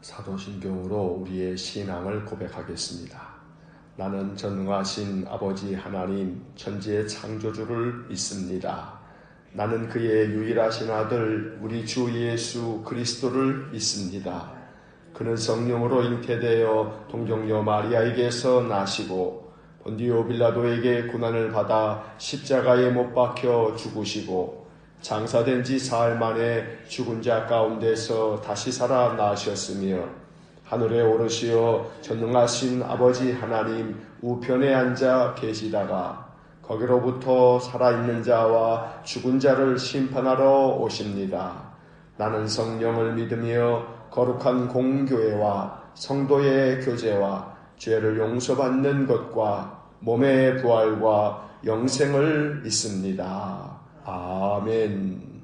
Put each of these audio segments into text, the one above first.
사도신경으로 우리의 신앙을 고백하겠습니다. 나는 전능하신 아버지 하나님 천지의 창조주를 믿습니다. 나는 그의 유일하신 아들 우리 주 예수 그리스도를 믿습니다. 그는 성령으로 잉태되어 동정녀 마리아에게서 나시고 본디오 빌라도에게 고난을 받아 십자가에 못 박혀 죽으시고 장사된 지 사흘 만에 죽은 자 가운데서 다시 살아나셨으며 하늘에 오르시어 전능하신 아버지 하나님 우편에 앉아 계시다가 거기로부터 살아있는 자와 죽은 자를 심판하러 오십니다. 나는 성령을 믿으며 거룩한 공교회와 성도의 교제와 죄를 용서받는 것과 몸의 부활과 영생을 믿습니다. 아멘.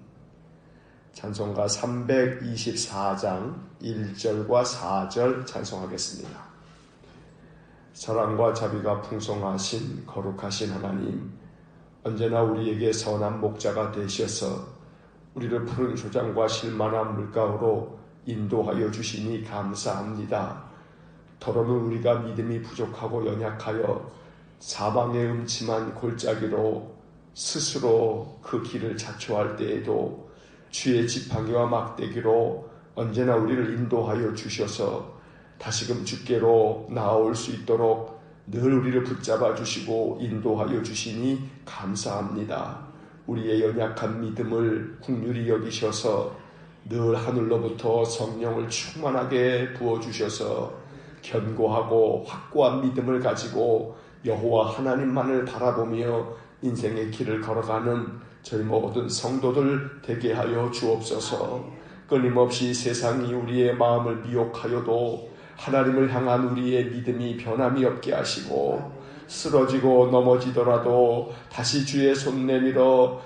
찬송가 324장 1절과 4절 찬송하겠습니다. 사랑과 자비가 풍성하신 거룩하신 하나님, 언제나 우리에게 선한 목자가 되셔서 우리를 푸른 초장과 실만한 물가로 인도하여 주시니 감사합니다. 더러는 우리가 믿음이 부족하고 연약하여 사방의 음침한 골짜기로 스스로 그 길을 자초할 때에도 주의 지팡이와 막대기로 언제나 우리를 인도하여 주셔서 다시금 주께로 나아올 수 있도록 늘 우리를 붙잡아 주시고 인도하여 주시니 감사합니다. 우리의 연약한 믿음을 긍휼히 여기셔서 늘 하늘로부터 성령을 충만하게 부어주셔서 견고하고 확고한 믿음을 가지고 여호와 하나님만을 바라보며 인생의 길을 걸어가는 저희 모든 성도들 되게 하여 주옵소서. 끊임없이 세상이 우리의 마음을 미혹하여도 하나님을 향한 우리의 믿음이 변함이 없게 하시고 쓰러지고 넘어지더라도 다시 주의 손 내밀어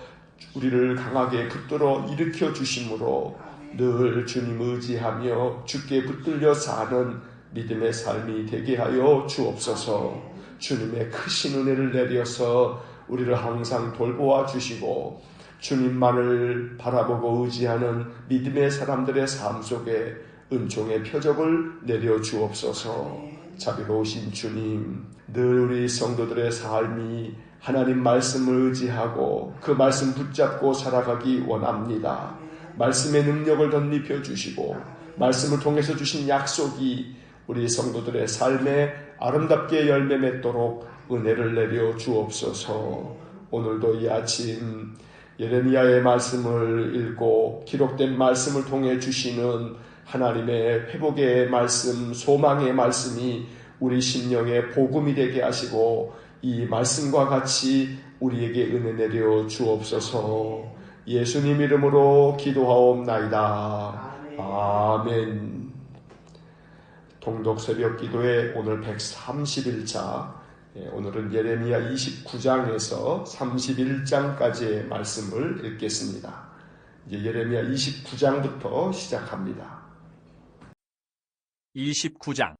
우리를 강하게 붙들어 일으켜 주심으로 늘 주님 의지하며 주께 붙들려 사는 믿음의 삶이 되게 하여 주옵소서. 주님의 크신 은혜를 내려서 우리를 항상 돌보아 주시고 주님만을 바라보고 의지하는 믿음의 사람들의 삶 속에 은총의 표적을 내려 주옵소서. 자비로우신 주님, 늘 우리 성도들의 삶이 하나님 말씀을 의지하고 그 말씀 붙잡고 살아가기 원합니다. 말씀의 능력을 덧입혀 주시고 말씀을 통해서 주신 약속이 우리 성도들의 삶에 아름답게 열매 맺도록 은혜를 내려 주옵소서. 오늘도 이 아침 예레미야의 말씀을 읽고 기록된 말씀을 통해 주시는 하나님의 회복의 말씀, 소망의 말씀이 우리 심령의 복음이 되게 하시고 이 말씀과 같이 우리에게 은혜 내려 주옵소서. 예수님 이름으로 기도하옵나이다. 아멘. 동독 새벽 기도회 오늘 131자, 오늘은 예레미야 29장에서 31장까지의 말씀을 읽겠습니다. 이제 예레미야 29장부터 시작합니다. 29장.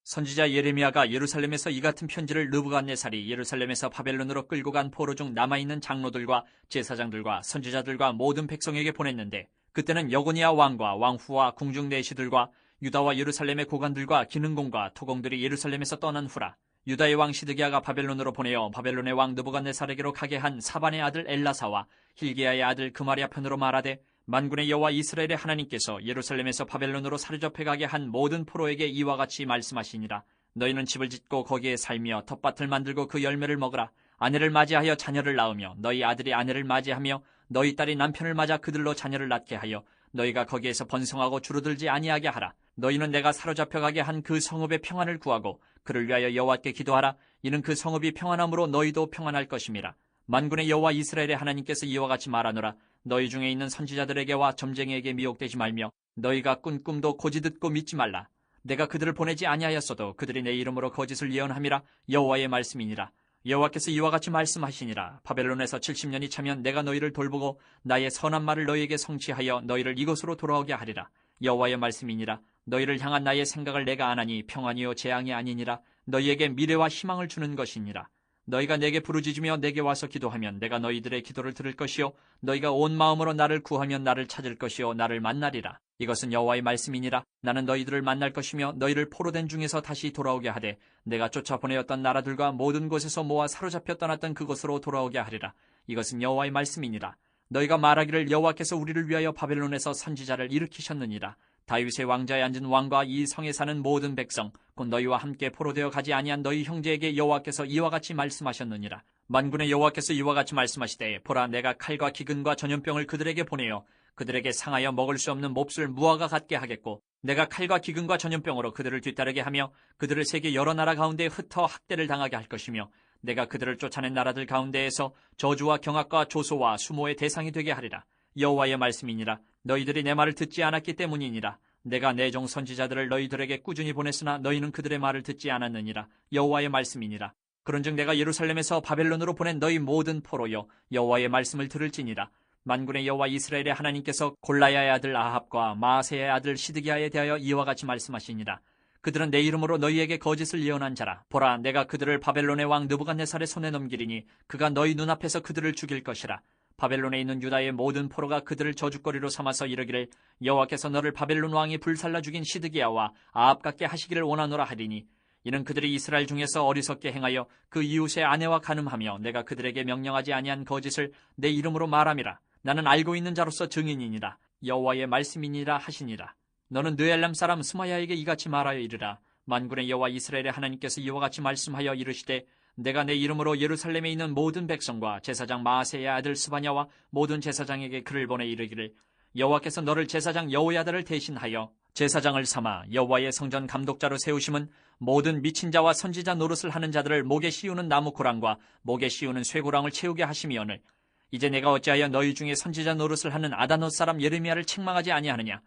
선지자 예레미야가 예루살렘에서 이 같은 편지를 느부갓네살이 예루살렘에서 바벨론으로 끌고 간 포로 중 남아있는 장로들과 제사장들과 선지자들과 모든 백성에게 보냈는데, 그때는 여고니아 왕과 왕후와 궁중 내시들과 유다와 예루살렘의 고관들과 기능공과 토공들이 예루살렘에서 떠난 후라. 유다의 왕 시드기야가 바벨론으로 보내어 바벨론의 왕 느부갓네살에게로 가게 한 사반의 아들 엘라사와 hil기야의 아들 그마랴 편으로 말하되, 만군의 여호와 이스라엘의 하나님께서 예루살렘에서 바벨론으로 사로잡혀 가게 한 모든 포로에게 이와 같이 말씀하시니라. 너희는 집을 짓고 거기에 살며 텃밭을 만들고 그 열매를 먹으라. 아내를 맞이하여 자녀를 낳으며 너희 아들이 아내를 맞이하며 너희 딸이 남편을 맞아 그들로 자녀를 낳게 하여 너희가 거기에서 번성하고 주루들지 아니하게 하라. 너희는 내가 사로잡혀 가게 한 그 성읍의 평안을 구하고 그를 위하여 여호와께 기도하라. 이는 그 성읍이 평안함으로 너희도 평안할 것임이라. 만군의 여호와 이스라엘의 하나님께서 이와 같이 말하노라. 너희 중에 있는 선지자들에게와 점쟁이에게 미혹되지 말며 너희가 꾼 꿈도 고지 듣고 믿지 말라. 내가 그들을 보내지 아니하였어도 그들이 내 이름으로 거짓을 예언함이라. 여호와의 말씀이니라. 여호와께서 이와 같이 말씀하시니라. 바벨론에서 70년이 차면 내가 너희를 돌보고 나의 선한 말을 너희에게 성취하여 너희를 이곳으로 돌아오게 하리라. 여호와의 말씀이니라. 너희를 향한 나의 생각을 내가 아나니 평안이요 재앙이 아니니라. 너희에게 미래와 희망을 주는 것이니라. 너희가 내게 부르짖으며 내게 와서 기도하면 내가 너희들의 기도를 들을 것이요 너희가 온 마음으로 나를 구하면 나를 찾을 것이요 나를 만나리라. 이것은 여호와의 말씀이니라. 나는 너희들을 만날 것이며 너희를 포로된 중에서 다시 돌아오게 하되 내가 쫓아보내었던 나라들과 모든 곳에서 모아 사로잡혀 떠났던 그곳으로 돌아오게 하리라. 이것은 여호와의 말씀이니라. 너희가 말하기를 여호와께서 우리를 위하여 바벨론에서 선지자를 일으키셨느니라. 다윗의 왕자에 앉은 왕과 이 성에 사는 모든 백성 곧 너희와 함께 포로되어 가지 아니한 너희 형제에게 여호와께서 이와 같이 말씀하셨느니라. 만군의 여호와께서 이와 같이 말씀하시되 보라, 내가 칼과 기근과 전염병을 그들에게 보내어 그들에게 상하여 먹을 수 없는 몹쓸 무화과 같게 하겠고 내가 칼과 기근과 전염병으로 그들을 뒤따르게 하며 그들을 세계 여러 나라 가운데 흩어 학대를 당하게 할 것이며 내가 그들을 쫓아낸 나라들 가운데에서 저주와 경악과 조소와 수모의 대상이 되게 하리라. 여호와의 말씀이니라. 너희들이 내 말을 듣지 않았기 때문이니라. 내가 내 종 선지자들을 너희들에게 꾸준히 보냈으나 너희는 그들의 말을 듣지 않았느니라. 여호와의 말씀이니라. 그런즉 내가 예루살렘에서 바벨론으로 보낸 너희 모든 포로여 여호와의 말씀을 들을지니라. 만군의 여호와 이스라엘의 하나님께서 골라야의 아들 아합과 마아세야의 아들 시드기야에 대하여 이와 같이 말씀하시니라. 그들은 내 이름으로 너희에게 거짓을 예언한 자라. 보라, 내가 그들을 바벨론의 왕 느부갓네살의 손에 넘기리니 그가 너희 눈앞에서 그들을 죽일 것이라. 바벨론에 있는 유다의 모든 포로가 그들을 저주거리로 삼아서 이르기를 여호와께서 너를 바벨론 왕이 불살라 죽인 시드기야와 아합 같게 하시기를 원하노라 하리니 이는 그들이 이스라엘 중에서 어리석게 행하여 그 이웃의 아내와 간음하며 내가 그들에게 명령하지 아니한 거짓을 내 이름으로 말함이라. 나는 알고 있는 자로서 증인이니라. 여호와의 말씀이니라 하시니라. 너는 느엘람 사람 스마야에게 이같이 말하여 이르라. 만군의 여호와 이스라엘의 하나님께서 이와 같이 말씀하여 이르시되 내가 내 이름으로 예루살렘에 있는 모든 백성과 제사장 마아세의 아들 스바냐와 모든 제사장에게 글을 보내 이르기를 여호와께서 너를 제사장 여호야다를 대신하여 제사장을 삼아 여호와의 성전 감독자로 세우심은 모든 미친 자와 선지자 노릇을 하는 자들을 목에 씌우는 나무 고랑과 목에 씌우는 쇠고랑을 채우게 하심이오늘 이제 내가 어찌하여 너희 중에 선지자 노릇을 하는 아다노 사람 예레미야를 책망하지 아니하느냐.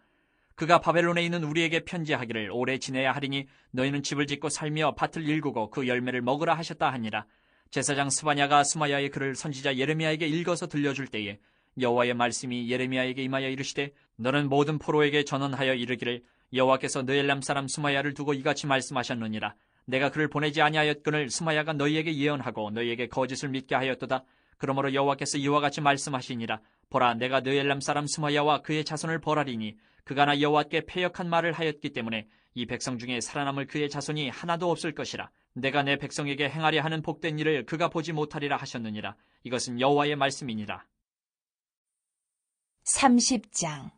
그가 바벨론에 있는 우리에게 편지하기를 오래 지내야 하리니 너희는 집을 짓고 살며 밭을 일구고 그 열매를 먹으라 하셨다 하니라. 제사장 스바냐가 스마야의 글을 선지자 예레미야에게 읽어서 들려줄 때에 여호와의 말씀이 예레미야에게 임하여 이르시되 너는 모든 포로에게 전언하여 이르기를 여호와께서 느엘람 사람 스마야를 두고 이같이 말씀하셨느니라. 내가 그를 보내지 아니하였거늘 스마야가 너희에게 예언하고 너희에게 거짓을 믿게 하였도다. 그러므로 여호와께서 이와 같이 말씀하시니라. 보라, 내가 느엘람 사람 스마야와 그의 자손을 벌하리니 그가 나 여호와께 패역한 말을 하였기 때문에 이 백성 중에 살아남을 그의 자손이 하나도 없을 것이라. 내가 내 백성에게 행하려 하는 복된 일을 그가 보지 못하리라 하셨느니라. 이것은 여호와의 말씀이니라. 30장.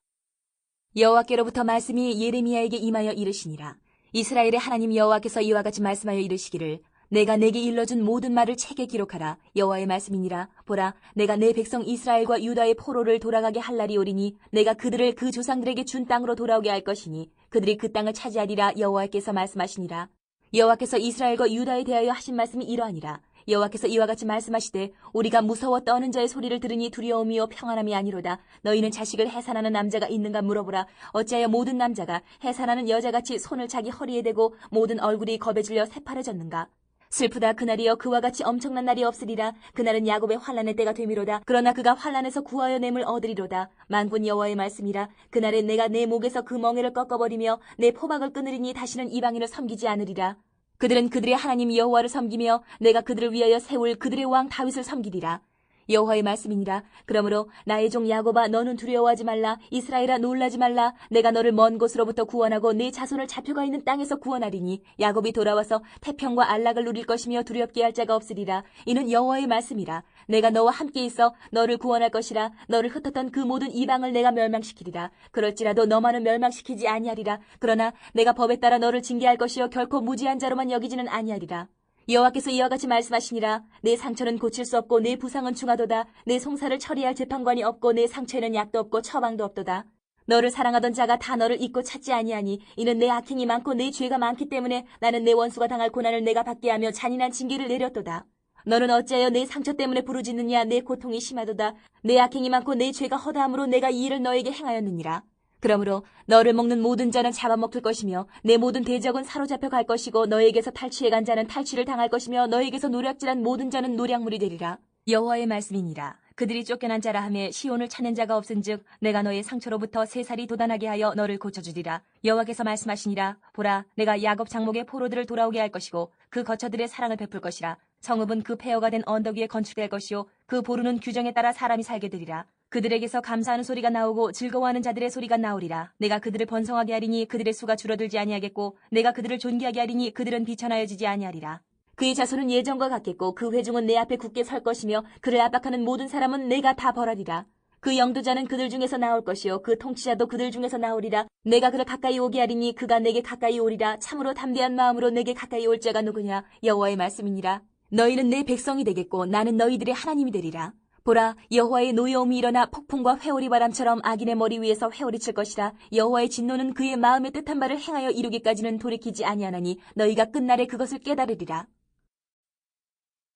여호와께로부터 말씀이 예레미야에게 임하여 이르시니라. 이스라엘의 하나님 여호와께서 이와 같이 말씀하여 이르시기를 내가 내게 일러준 모든 말을 책에 기록하라. 여호와의 말씀이니라. 보라, 내가 내 백성 이스라엘과 유다의 포로를 돌아가게 할 날이 오리니 내가 그들을 그 조상들에게 준 땅으로 돌아오게 할 것이니 그들이 그 땅을 차지하리라. 여호와께서 말씀하시니라. 여호와께서 이스라엘과 유다에 대하여 하신 말씀이 이러하니라. 여호와께서 이와 같이 말씀하시되 우리가 무서워 떠는 자의 소리를 들으니 두려움이요 평안함이 아니로다. 너희는 자식을 해산하는 남자가 있는가 물어보라. 어찌하여 모든 남자가 해산하는 여자같이 손을 자기 허리에 대고 모든 얼굴이 겁에 질려 새파래졌는가. 슬프다. 그날이여 그와 같이 엄청난 날이 없으리라. 그날은 야곱의 환난의 때가 되미로다. 그러나 그가 환난에서 구하여 냄을 얻으리로다. 만군 여호와의 말씀이라. 그날에 내가 내 목에서 그 멍에를 꺾어버리며 내 포박을 끊으리니 다시는 이방인을 섬기지 않으리라. 그들은 그들의 하나님 여호와를 섬기며 내가 그들을 위하여 세울 그들의 왕 다윗을 섬기리라. 여호와의 말씀이니라. 그러므로 나의 종 야곱아 너는 두려워하지 말라. 이스라엘아 놀라지 말라. 내가 너를 먼 곳으로부터 구원하고 네 자손을 잡혀가 있는 땅에서 구원하리니 야곱이 돌아와서 태평과 안락을 누릴 것이며 두렵게 할 자가 없으리라. 이는 여호와의 말씀이라. 내가 너와 함께 있어 너를 구원할 것이라. 너를 흩었던 그 모든 이방을 내가 멸망시키리라. 그럴지라도 너만은 멸망시키지 아니하리라. 그러나 내가 법에 따라 너를 징계할 것이요 결코 무지한 자로만 여기지는 아니하리라. 여호와께서 이와 같이 말씀하시니라. 내 상처는 고칠 수 없고 내 부상은 중하도다. 내 송사를 처리할 재판관이 없고 내 상처에는 약도 없고 처방도 없도다. 너를 사랑하던 자가 다 너를 잊고 찾지 아니하니 이는 내 악행이 많고 내 죄가 많기 때문에 나는 내 원수가 당할 고난을 내가 받게 하며 잔인한 징계를 내렸도다. 너는 어찌하여 내 상처 때문에 부르짖느냐. 내 고통이 심하도다. 내 악행이 많고 내 죄가 허다함으로 내가 이 일을 너에게 행하였느니라. 그러므로 너를 먹는 모든 자는 잡아먹힐 것이며 내 모든 대적은 사로잡혀 갈 것이고 너에게서 탈취해간 자는 탈취를 당할 것이며 너에게서 노략질한 모든 자는 노략물이 되리라. 여호와의 말씀이니라. 그들이 쫓겨난 자라 하며 시온을 찾는 자가 없은즉 내가 너의 상처로부터 새살이 돋아나게 하여 너를 고쳐주리라. 여호와께서 말씀하시니라. 보라, 내가 야곱 장목의 포로들을 돌아오게 할 것이고 그 거처들의 사랑을 베풀 것이라. 성읍은 그 폐허가 된 언덕 위에 건축될 것이요 그 보루는 규정에 따라 사람이 살게 되리라. 그들에게서 감사하는 소리가 나오고 즐거워하는 자들의 소리가 나오리라. 내가 그들을 번성하게 하리니 그들의 수가 줄어들지 아니하겠고 내가 그들을 존귀하게 하리니 그들은 비천하여지지 아니하리라. 그의 자손은 예전과 같겠고 그 회중은 내 앞에 굳게 설 것이며 그를 압박하는 모든 사람은 내가 다 벌하리라. 그 영도자는 그들 중에서 나올 것이요 그 통치자도 그들 중에서 나오리라. 내가 그를 가까이 오게 하리니 그가 내게 가까이 오리라. 참으로 담대한 마음으로 내게 가까이 올 자가 누구냐? 여호와의 말씀이니라. 너희는 내 백성이 되겠고 나는 너희들의 하나님이 되리라. 보라, 여호와의 노여움이 일어나 폭풍과 회오리 바람처럼 악인의 머리 위에서 회오리 칠 것이라. 여호와의 진노는 그의 마음에 뜻한 바를 행하여 이루기까지는 돌이키지 아니하나니 너희가 끝날에 그것을 깨달으리라.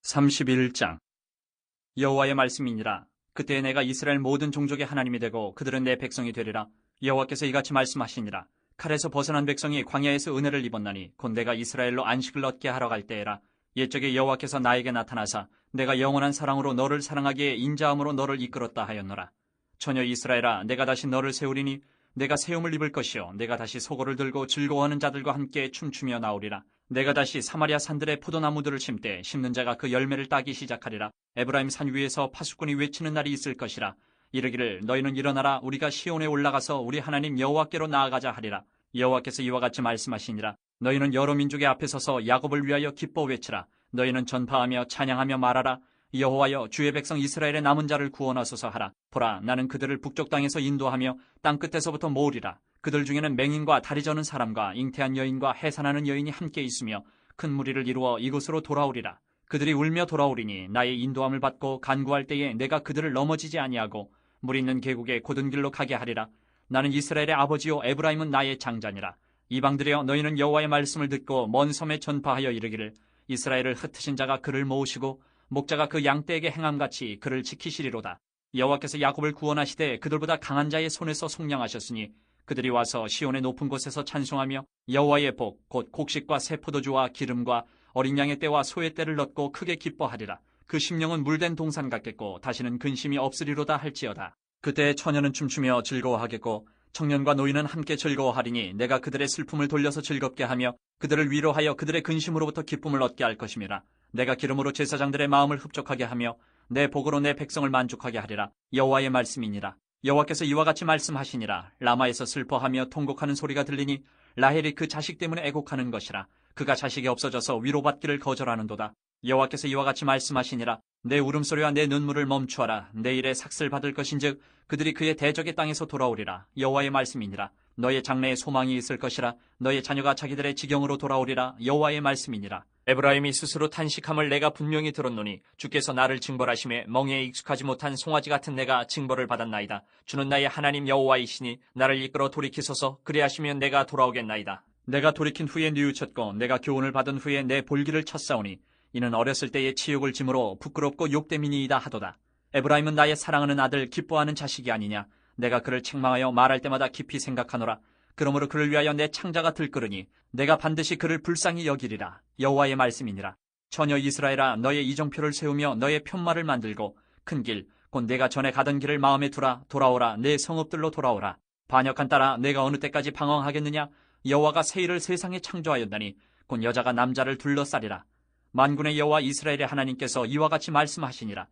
31장. 여호와의 말씀이니라. 그때 내가 이스라엘 모든 종족의 하나님이 되고 그들은 내 백성이 되리라. 여호와께서 이같이 말씀하시니라. 칼에서 벗어난 백성이 광야에서 은혜를 입었나니 곧 내가 이스라엘로 안식을 얻게 하러 갈 때에라. 옛적에 여호와께서 나에게 나타나사 내가 영원한 사랑으로 너를 사랑하기에 인자함으로 너를 이끌었다 하였노라. 처녀 이스라엘아, 내가 다시 너를 세우리니 내가 세움을 입을 것이요 내가 다시 소고를 들고 즐거워하는 자들과 함께 춤추며 나오리라. 내가 다시 사마리아 산들의 포도나무들을 심되 심는 자가 그 열매를 따기 시작하리라. 에브라임 산 위에서 파수꾼이 외치는 날이 있을 것이라. 이르기를 너희는 일어나라. 우리가 시온에 올라가서 우리 하나님 여호와께로 나아가자 하리라. 여호와께서 이와 같이 말씀하시니라. 너희는 여러 민족의 앞에 서서 야곱을 위하여 기뻐 외치라. 너희는 전파하며 찬양하며 말하라. 여호와여, 주의 백성 이스라엘의 남은 자를 구원하소서 하라. 보라, 나는 그들을 북쪽 땅에서 인도하며 땅 끝에서부터 모으리라. 그들 중에는 맹인과 다리 저는 사람과 잉태한 여인과 해산하는 여인이 함께 있으며 큰 무리를 이루어 이곳으로 돌아오리라. 그들이 울며 돌아오리니 나의 인도함을 받고 간구할 때에 내가 그들을 넘어지지 아니하고 물 있는 계곡에 곧은 길로 가게 하리라. 나는 이스라엘의 아버지요 에브라임은 나의 장자니라. 이방들이여, 너희는 여호와의 말씀을 듣고 먼 섬에 전파하여 이르기를 이스라엘을 흩으신 자가 그를 모으시고 목자가 그 양떼에게 행함같이 그를 지키시리로다. 여호와께서 야곱을 구원하시되 그들보다 강한 자의 손에서 속량하셨으니 그들이 와서 시온의 높은 곳에서 찬송하며 여호와의 복 곧 곡식과 새 포도주와 기름과 어린 양의 떼와 소의 떼를 넣고 크게 기뻐하리라. 그 심령은 물된 동산 같겠고 다시는 근심이 없으리로다 할지어다. 그때 처녀는 춤추며 즐거워하겠고 청년과 노인은 함께 즐거워하리니 내가 그들의 슬픔을 돌려서 즐겁게 하며 그들을 위로하여 그들의 근심으로부터 기쁨을 얻게 할 것임이라. 내가 기름으로 제사장들의 마음을 흡족하게 하며 내 복으로 내 백성을 만족하게 하리라. 여호와의 말씀이니라. 여호와께서 이와 같이 말씀하시니라. 라마에서 슬퍼하며 통곡하는 소리가 들리니 라헬이 그 자식 때문에 애곡하는 것이라. 그가 자식이 없어져서 위로받기를 거절하는도다. 여호와께서 이와 같이 말씀하시니라. 내 울음소리와 내 눈물을 멈추어라. 내일에 삭슬 받을 것인즉 그들이 그의 대적의 땅에서 돌아오리라. 여호와의 말씀이니라. 너의 장래에 소망이 있을 것이라. 너의 자녀가 자기들의 지경으로 돌아오리라. 여호와의 말씀이니라. 에브라임이 스스로 탄식함을 내가 분명히 들었노니 주께서 나를 징벌하심에 멍에에 익숙하지 못한 송아지 같은 내가 징벌을 받았나이다. 주는 나의 하나님 여호와이시니 나를 이끌어 돌이키소서. 그리하시면 내가 돌아오겠나이다. 내가 돌이킨 후에 뉘우쳤고 내가 교훈을 받은 후에 내 볼기를 쳤사오니 이는 어렸을 때의 치욕을 짐으로 부끄럽고 욕됨이니이다 하도다. 에브라임은 나의 사랑하는 아들 기뻐하는 자식이 아니냐. 내가 그를 책망하여 말할 때마다 깊이 생각하노라. 그러므로 그를 위하여 내 창자가 들끓으니 내가 반드시 그를 불쌍히 여기리라. 여호와의 말씀이니라. 처녀 이스라엘아, 너의 이정표를 세우며 너의 편말을 만들고 큰 길 곧 내가 전에 가던 길을 마음에 두라. 돌아오라. 내 성읍들로 돌아오라. 반역한 딸아, 내가 어느 때까지 방황하겠느냐. 여호와가 새 일을 세상에 창조하였다니 곧 여자가 남자를 둘러싸리라. 만군의 여호와 이스라엘의 하나님께서 이와 같이 말씀하시니라.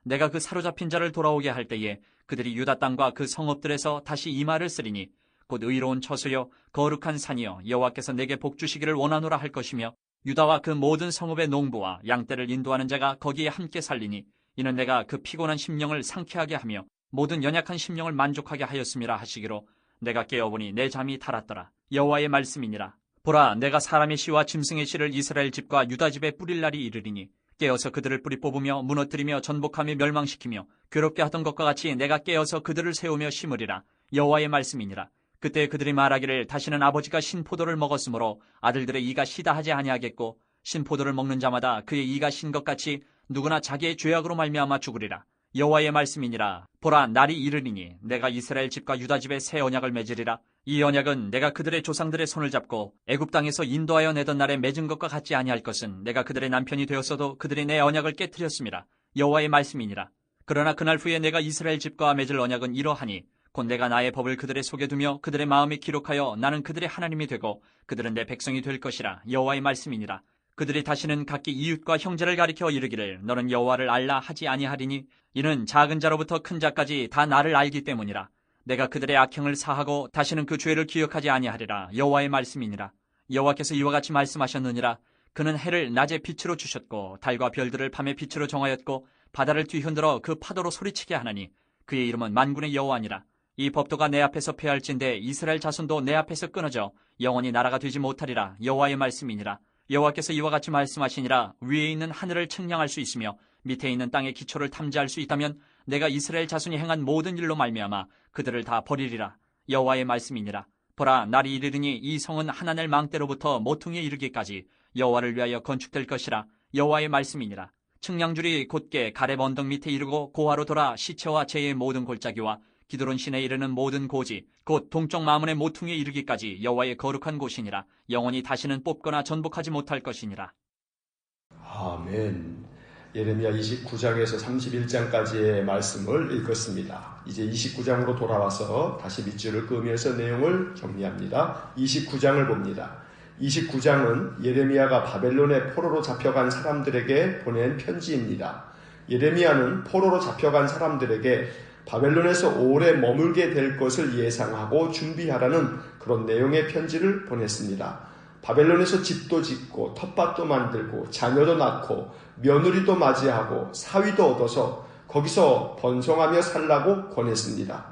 내가 그 사로잡힌 자를 돌아오게 할 때에 그들이 유다 땅과 그 성읍들에서 다시 이 말을 쓰리니 곧 의로운 처소여 거룩한 산이여 여호와께서 내게 복 주시기를 원하노라 할 것이며 유다와 그 모든 성읍의 농부와 양떼를 인도하는 자가 거기에 함께 살리니 이는 내가 그 피곤한 심령을 상쾌하게 하며 모든 연약한 심령을 만족하게 하였음이라 하시기로 내가 깨어보니 내 잠이 달았더라. 여호와의 말씀이니라. 보라, 내가 사람의 씨와 짐승의 씨를 이스라엘 집과 유다 집에 뿌릴 날이 이르리니 깨어서 그들을 뿌리 뽑으며 무너뜨리며 전복하며 멸망시키며 괴롭게 하던 것과 같이 내가 깨어서 그들을 세우며 심으리라. 여호와의 말씀이니라. 그때 그들이 말하기를 다시는 아버지가 신포도를 먹었으므로 아들들의 이가 시다 하지 아니하겠고 신포도를 먹는 자마다 그의 이가 신 것 같이 누구나 자기의 죄악으로 말미암아 죽으리라. 여호와의 말씀이니라. 보라, 날이 이르리니 내가 이스라엘 집과 유다 집에 새 언약을 맺으리라. 이 언약은 내가 그들의 조상들의 손을 잡고 애굽 땅에서 인도하여 내던 날에 맺은 것과 같지 아니할 것은 내가 그들의 남편이 되었어도 그들이 내 언약을 깨뜨렸음이라. 여호와의 말씀이니라. 그러나 그날 후에 내가 이스라엘 집과 맺을 언약은 이러하니 곧 내가 나의 법을 그들의 속에 두며 그들의 마음에 기록하여 나는 그들의 하나님이 되고 그들은 내 백성이 될 것이라. 여호와의 말씀이니라. 그들이 다시는 각기 이웃과 형제를 가리켜 이르기를 너는 여호와를 알라 하지 아니하리니 이는 작은 자로부터 큰 자까지 다 나를 알기 때문이라. 내가 그들의 악행을 사하고 다시는 그 죄를 기억하지 아니하리라. 여호와의 말씀이니라. 여호와께서 이와 같이 말씀하셨느니라. 그는 해를 낮에 빛으로 주셨고 달과 별들을 밤에 빛으로 정하였고 바다를 뒤흔들어 그 파도로 소리치게 하나니 그의 이름은 만군의 여호와니라. 이 법도가 내 앞에서 패할진대 이스라엘 자손도 내 앞에서 끊어져 영원히 나라가 되지 못하리라. 여호와의 말씀이니라. 여호와께서 이와 같이 말씀하시니라. 위에 있는 하늘을 측량할 수 있으며 밑에 있는 땅의 기초를 탐지할 수 있다면 내가 이스라엘 자손이 행한 모든 일로 말미암아 그들을 다 버리리라. 여호와의 말씀이니라. 보라, 날이 이르리니 이 성은 하나넬 망대로부터 모퉁이에 이르기까지 여호와를 위하여 건축될 것이라. 여호와의 말씀이니라. 측량줄이 곧게 가렙 언덕 밑에 이르고 고하로 돌아 시체와 재의 모든 골짜기와 기드론 시내에 이르는 모든 고지 곧 동쪽 마문의 모퉁이에 이르기까지 여호와의 거룩한 곳이니라. 영원히 다시는 뽑거나 전복하지 못할 것이니라. 아멘. 예레미야 29장에서 31장까지의 말씀을 읽었습니다. 이제 29장으로 돌아와서 다시 밑줄을 끄면서 내용을 정리합니다. 29장을 봅니다. 29장은 예레미야가 바벨론의 포로로 잡혀간 사람들에게 보낸 편지입니다. 예레미야는 포로로 잡혀간 사람들에게 바벨론에서 오래 머물게 될 것을 예상하고 준비하라는 그런 내용의 편지를 보냈습니다. 바벨론에서 집도 짓고 텃밭도 만들고 자녀도 낳고 며느리도 맞이하고 사위도 얻어서 거기서 번성하며 살라고 권했습니다.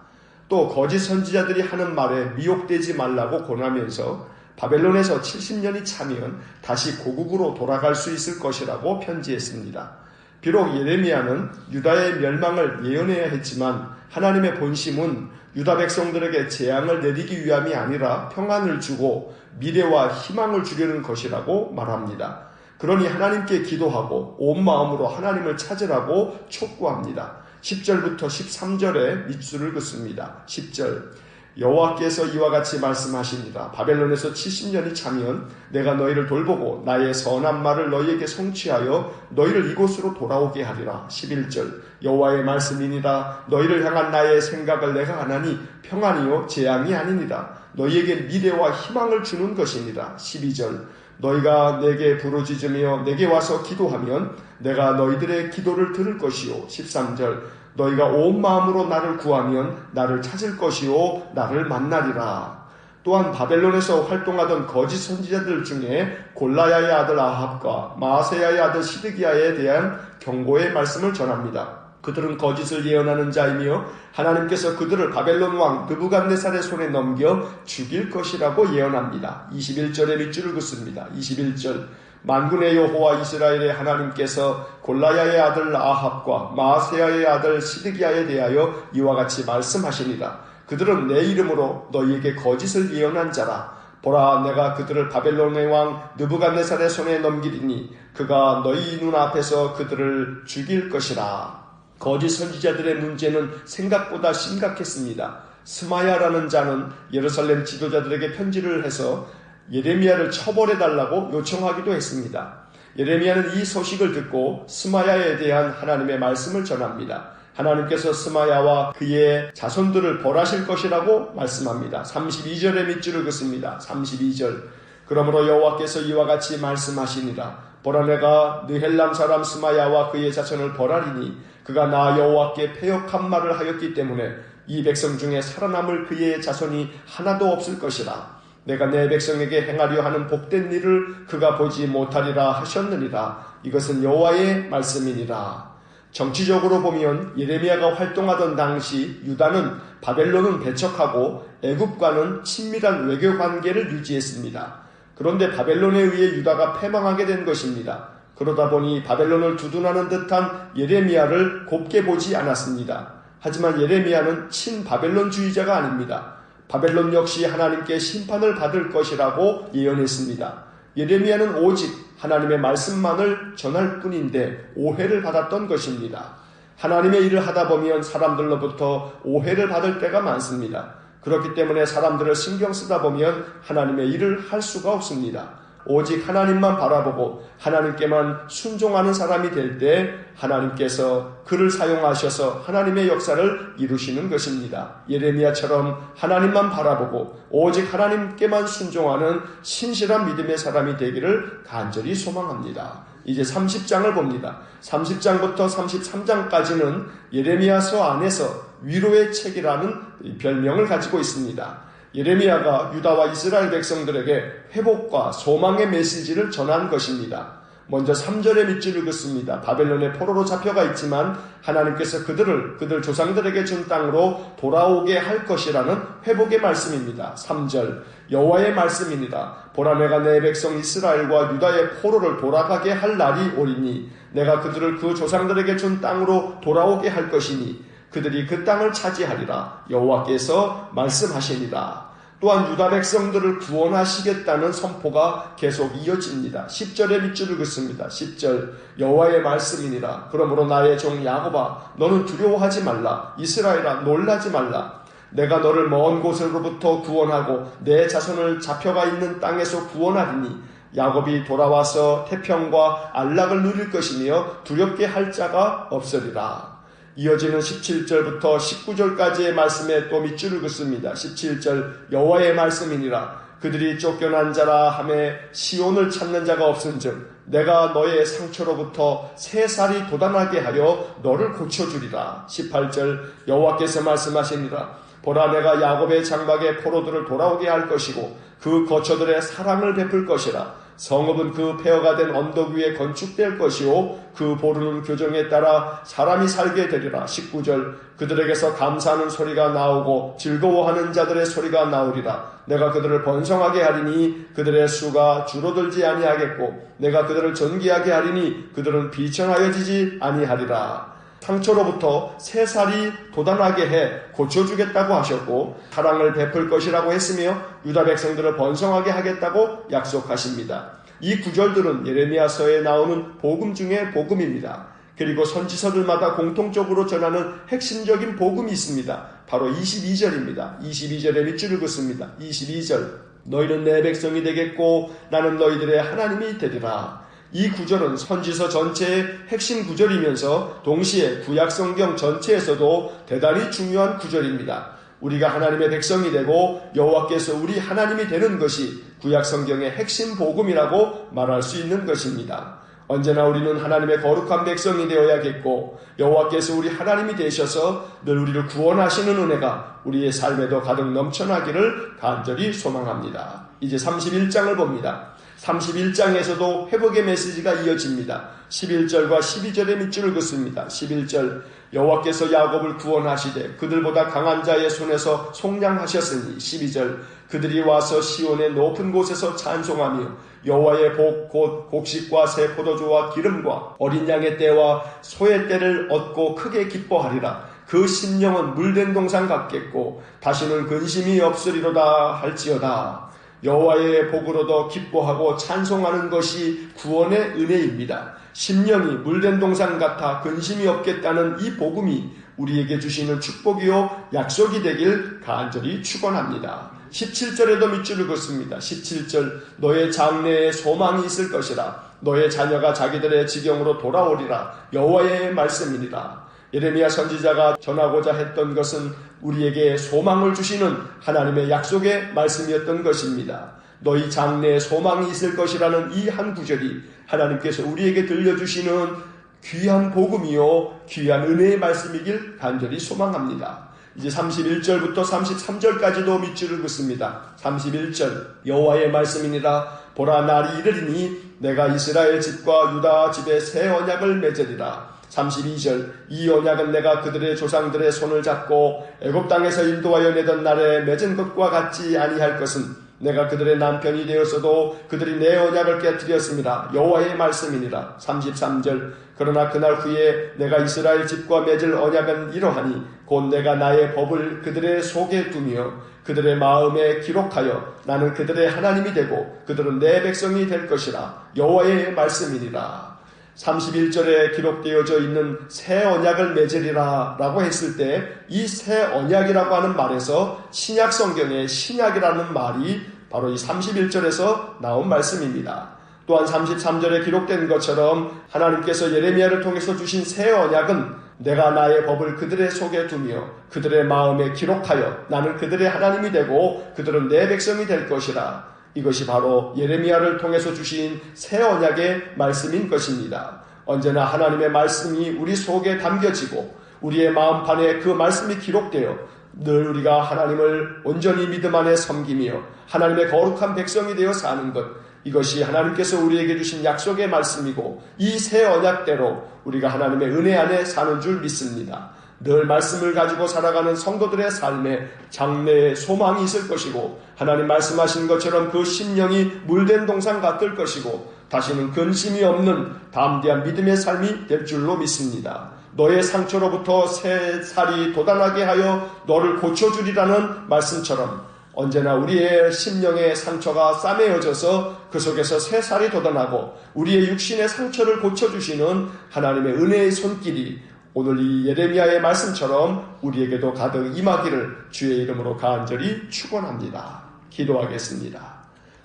또 거짓 선지자들이 하는 말에 미혹되지 말라고 권하면서 바벨론에서 70년이 차면 다시 고국으로 돌아갈 수 있을 것이라고 편지했습니다. 비록 예레미야는 유다의 멸망을 예언해야 했지만 하나님의 본심은 유다 백성들에게 재앙을 내리기 위함이 아니라 평안을 주고 미래와 희망을 주려는 것이라고 말합니다. 그러니 하나님께 기도하고 온 마음으로 하나님을 찾으라고 촉구합니다. 10절부터 13절에 밑줄을 긋습니다. 10절 여호와께서 이와 같이 말씀하시니라. 바벨론에서 70년이 차면 내가 너희를 돌보고 나의 선한 말을 너희에게 성취하여 너희를 이곳으로 돌아오게 하리라. 11절 여호와의 말씀이니라. 너희를 향한 나의 생각을 내가 하나니 평안이요 재앙이 아니니라. 너희에게 미래와 희망을 주는 것이니라. 12절 너희가 내게 부르짖으며 내게 와서 기도하면 내가 너희들의 기도를 들을 것이요. 13절 너희가 온 마음으로 나를 구하면 나를 찾을 것이요 나를 만나리라. 또한 바벨론에서 활동하던 거짓 선지자들 중에 골라야의 아들 아합과 마아세야의 아들 시드기야에 대한 경고의 말씀을 전합니다. 그들은 거짓을 예언하는 자이며 하나님께서 그들을 바벨론 왕 느부갓네살의 손에 넘겨 죽일 것이라고 예언합니다. 21절에 밑줄을 긋습니다. 21절 만군의 여호와 이스라엘의 하나님께서 골라야의 아들 아합과 마아세야의 아들 시드기야에 대하여 이와 같이 말씀하시니라. 그들은 내 이름으로 너희에게 거짓을 예언한 자라. 보라, 내가 그들을 바벨론의 왕 느부갓네살의 손에 넘기리니 그가 너희 눈앞에서 그들을 죽일 것이라. 거짓 선지자들의 문제는 생각보다 심각했습니다. 스마야라는 자는 예루살렘 지도자들에게 편지를 해서 예레미야를 처벌해달라고 요청하기도 했습니다. 예레미야는 이 소식을 듣고 스마야에 대한 하나님의 말씀을 전합니다. 하나님께서 스마야와 그의 자손들을 벌하실 것이라고 말씀합니다. 32절의 밑줄을 긋습니다. 32절 그러므로 여호와께서 이와 같이 말씀하시니라. 보라, 내가 느헬람 사람 스마야와 그의 자손을 벌하리니 그가 나 여호와께 패역한 말을 하였기 때문에 이 백성 중에 살아남을 그의 자손이 하나도 없을 것이라. 내가 내 백성에게 행하려 하는 복된 일을 그가 보지 못하리라 하셨느니라. 이것은 여호와의 말씀이니라. 정치적으로 보면 예레미야가 활동하던 당시 유다는 바벨론은 배척하고 애굽과는 친밀한 외교 관계를 유지했습니다. 그런데 바벨론에 의해 유다가 패망하게 된 것입니다. 그러다 보니 바벨론을 두둔하는 듯한 예레미야를 곱게 보지 않았습니다. 하지만 예레미야는 친바벨론주의자가 아닙니다. 바벨론 역시 하나님께 심판을 받을 것이라고 예언했습니다. 예레미야는 오직 하나님의 말씀만을 전할 뿐인데 오해를 받았던 것입니다. 하나님의 일을 하다 보면 사람들로부터 오해를 받을 때가 많습니다. 그렇기 때문에 사람들을 신경 쓰다 보면 하나님의 일을 할 수가 없습니다. 오직 하나님만 바라보고 하나님께만 순종하는 사람이 될 때 하나님께서 그를 사용하셔서 하나님의 역사를 이루시는 것입니다. 예레미야처럼 하나님만 바라보고 오직 하나님께만 순종하는 신실한 믿음의 사람이 되기를 간절히 소망합니다. 이제 30장을 봅니다. 30장부터 33장까지는 예레미야서 안에서 위로의 책이라는 별명을 가지고 있습니다. 예레미야가 유다와 이스라엘 백성들에게 회복과 소망의 메시지를 전한 것입니다. 먼저 3절의 밑줄을 긋습니다. 바벨론의 포로로 잡혀가 있지만 하나님께서 그들 조상들에게 준 땅으로 돌아오게 할 것이라는 회복의 말씀입니다. 3절 여호와의 말씀이니라. 보라 내가 내 백성 이스라엘과 유다의 포로를 돌아가게 할 날이 오리니 내가 그들을 그 조상들에게 준 땅으로 돌아오게 할 것이니 그들이 그 땅을 차지하리라. 여호와께서 말씀하시니라. 또한 유다 백성들을 구원하시겠다는 선포가 계속 이어집니다. 10절의 밑줄을 긋습니다. 10절 여호와의 말씀이니라. 그러므로 나의 종 야곱아 너는 두려워하지 말라. 이스라엘아 놀라지 말라. 내가 너를 먼 곳으로부터 구원하고 내 자손을 잡혀가 있는 땅에서 구원하리니 야곱이 돌아와서 태평과 안락을 누릴 것이며 두렵게 할 자가 없으리라. 이어지는 17절부터 19절까지의 말씀에 또 밑줄을 긋습니다. 17절 여호와의 말씀이니라. 그들이 쫓겨난 자라 하매 시온을 찾는 자가 없은즉 내가 너의 상처로부터 새 살이 돋아나게 하여 너를 고쳐주리라. 18절 여호와께서 말씀하시니라. 보라 내가 야곱의 장막의 포로들을 돌아오게 할 것이고 그 거처들의 사랑을 베풀 것이라. 성읍은 그 폐허가 된 언덕 위에 건축될 것이요 그 보르는 교정에 따라 사람이 살게 되리라. 19절 그들에게서 감사하는 소리가 나오고 즐거워하는 자들의 소리가 나오리라. 내가 그들을 번성하게 하리니 그들의 수가 줄어들지 아니하겠고 내가 그들을 전기하게 하리니 그들은 비천하여지지 아니하리라. 상처로부터 새 살이 돋아나게 해 고쳐주겠다고 하셨고 사랑을 베풀 것이라고 했으며 유다 백성들을 번성하게 하겠다고 약속하십니다. 이 구절들은 예레미야서에 나오는 복음 중의 복음입니다. 그리고 선지서들마다 공통적으로 전하는 핵심적인 복음이 있습니다. 바로 22절입니다. 22절에 밑줄을 긋습니다. 22절 너희는 내 백성이 되겠고 나는 너희들의 하나님이 되리라. 이 구절은 선지서 전체의 핵심 구절이면서 동시에 구약성경 전체에서도 대단히 중요한 구절입니다. 우리가 하나님의 백성이 되고 여호와께서 우리 하나님이 되는 것이 구약성경의 핵심 복음이라고 말할 수 있는 것입니다. 언제나 우리는 하나님의 거룩한 백성이 되어야겠고 여호와께서 우리 하나님이 되셔서 늘 우리를 구원하시는 은혜가 우리의 삶에도 가득 넘쳐나기를 간절히 소망합니다. 이제 31장을 봅니다. 31장에서도 회복의 메시지가 이어집니다. 11절과 12절의 밑줄을 긋습니다. 11절 여호와께서 야곱을 구원하시되 그들보다 강한 자의 손에서 속량하셨으니 12절 그들이 와서 시온의 높은 곳에서 찬송하며 여호와의 복 곧 곡식과 새 포도주와 기름과 어린 양의 떼와 소의 떼를 얻고 크게 기뻐하리라. 그 심령은 물된 동산 같겠고 다시는 근심이 없으리로다 할지어다. 여호와의 복으로도 기뻐하고 찬송하는 것이 구원의 은혜입니다. 심령이 물된 동산 같아 근심이 없겠다는 이 복음이 우리에게 주시는 축복이요 약속이 되길 간절히 축원합니다. 17절에도 밑줄을 긋습니다. 17절 너의 장래에 소망이 있을 것이라. 너의 자녀가 자기들의 지경으로 돌아오리라. 여호와의 말씀이니라. 예레미야 선지자가 전하고자 했던 것은 우리에게 소망을 주시는 하나님의 약속의 말씀이었던 것입니다. 너희 장래에 소망이 있을 것이라는 이 한 구절이 하나님께서 우리에게 들려주시는 귀한 복음이요 귀한 은혜의 말씀이길 간절히 소망합니다. 이제 31절부터 33절까지도 밑줄을 긋습니다. 31절 여호와의 말씀이니라. 보라 날이 이르리니 내가 이스라엘 집과 유다 집에 새 언약을 맺으리라. 32절 이 언약은 내가 그들의 조상들의 손을 잡고 애굽 땅에서 인도하여 내던 날에 맺은 것과 같지 아니할 것은 내가 그들의 남편이 되었어도 그들이 내 언약을 깨뜨렸습니다. 여호와의 말씀이니라. 33절 그러나 그날 후에 내가 이스라엘 집과 맺을 언약은 이러하니 곧 내가 나의 법을 그들의 속에 두며 그들의 마음에 기록하여 나는 그들의 하나님이 되고 그들은 내 백성이 될 것이라. 여호와의 말씀이니라. 31절에 기록되어져 있는 새 언약을 맺으리라 라고 했을 때 이 새 언약이라고 하는 말에서 신약 성경의 신약이라는 말이 바로 이 31절에서 나온 말씀입니다. 또한 33절에 기록된 것처럼 하나님께서 예레미야를 통해서 주신 새 언약은 내가 나의 법을 그들의 속에 두며 그들의 마음에 기록하여 나는 그들의 하나님이 되고 그들은 내 백성이 될 것이라. 이것이 바로 예레미야를 통해서 주신 새 언약의 말씀인 것입니다. 언제나 하나님의 말씀이 우리 속에 담겨지고 우리의 마음판에 그 말씀이 기록되어 늘 우리가 하나님을 온전히 믿음 안에 섬기며 하나님의 거룩한 백성이 되어 사는 것, 이것이 하나님께서 우리에게 주신 약속의 말씀이고 이 새 언약대로 우리가 하나님의 은혜 안에 사는 줄 믿습니다. 늘 말씀을 가지고 살아가는 성도들의 삶에 장래의 소망이 있을 것이고 하나님 말씀하신 것처럼 그 심령이 물된 동산 같을 것이고 다시는 근심이 없는 담대한 믿음의 삶이 될 줄로 믿습니다. 너의 상처로부터 새 살이 돋아나게 하여 너를 고쳐주리라는 말씀처럼 언제나 우리의 심령의 상처가 싸매어져서 그 속에서 새 살이 돋아나고 우리의 육신의 상처를 고쳐주시는 하나님의 은혜의 손길이 오늘 이 예레미야의 말씀처럼 우리에게도 가득 임하기를 주의 이름으로 간절히 축원합니다. 기도하겠습니다.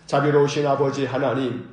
자비로우신 아버지 하나님,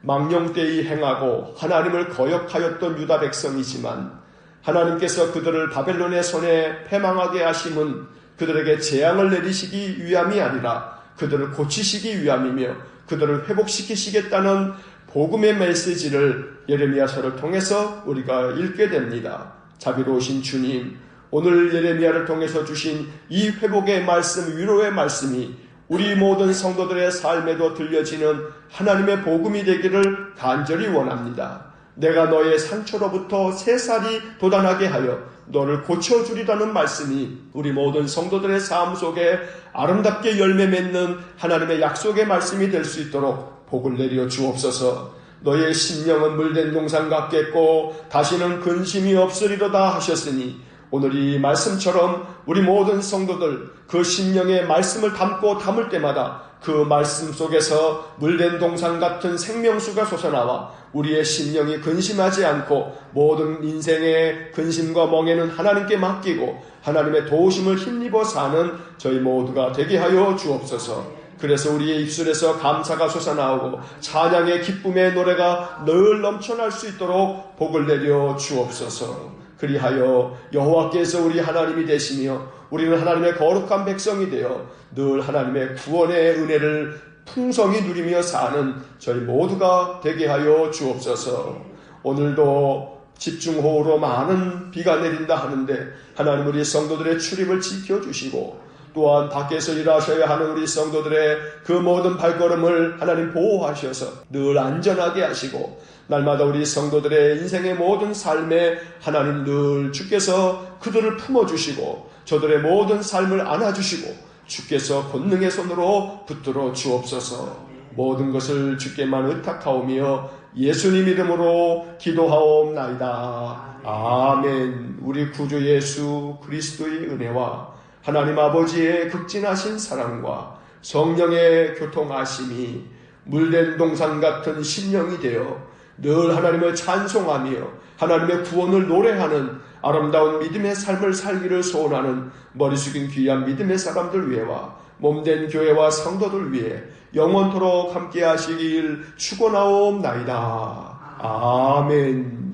망령되이 행하고 하나님을 거역하였던 유다 백성이지만 하나님께서 그들을 바벨론의 손에 패망하게 하심은 그들에게 재앙을 내리시기 위함이 아니라 그들을 고치시기 위함이며 그들을 회복시키시겠다는 복음의 메시지를 예레미야서를 통해서 우리가 읽게 됩니다. 자비로우신 주님, 오늘 예레미야를 통해서 주신 이 회복의 말씀, 위로의 말씀이 우리 모든 성도들의 삶에도 들려지는 하나님의 복음이 되기를 간절히 원합니다. 내가 너의 상처로부터 새 살이 돋아나게 하여 너를 고쳐주리라는 말씀이 우리 모든 성도들의 삶 속에 아름답게 열매 맺는 하나님의 약속의 말씀이 될 수 있도록 복을 내려 주옵소서. 너의 심령은 물된 동산 같겠고 다시는 근심이 없으리로다 하셨으니 오늘 이 말씀처럼 우리 모든 성도들 그 심령의 말씀을 담을 때마다 그 말씀 속에서 물된 동산 같은 생명수가 솟아나와 우리의 심령이 근심하지 않고 모든 인생의 근심과 멍에는 하나님께 맡기고 하나님의 도우심을 힘입어 사는 저희 모두가 되게 하여 주옵소서. 그래서 우리의 입술에서 감사가 솟아나오고 찬양의 기쁨의 노래가 늘 넘쳐날 수 있도록 복을 내려 주옵소서. 그리하여 여호와께서 우리 하나님이 되시며 우리는 하나님의 거룩한 백성이 되어 늘 하나님의 구원의 은혜를 풍성히 누리며 사는 저희 모두가 되게 하여 주옵소서. 오늘도 집중호우로 많은 비가 내린다 하는데 하나님 우리 성도들의 출입을 지켜주시고 또한 밖에서 일하셔야 하는 우리 성도들의 그 모든 발걸음을 하나님 보호하셔서 늘 안전하게 하시고 날마다 우리 성도들의 인생의 모든 삶에 하나님 늘 주께서 그들을 품어주시고 저들의 모든 삶을 안아주시고 주께서 권능의 손으로 붙들어 주옵소서. 모든 것을 주께만 의탁하오며 예수님 이름으로 기도하옵나이다. 아멘. 우리 구주 예수 그리스도의 은혜와 하나님 아버지의 극진하신 사랑과 성령의 교통하심이 물된 동산 같은 심령이 되어 늘 하나님을 찬송하며 하나님의 구원을 노래하는 아름다운 믿음의 삶을 살기를 소원하는 머리 숙인 귀한 믿음의 사람들 위해와 몸된 교회와 성도들 위해 영원토록 함께 하시길 축원하옵나이다. 아멘.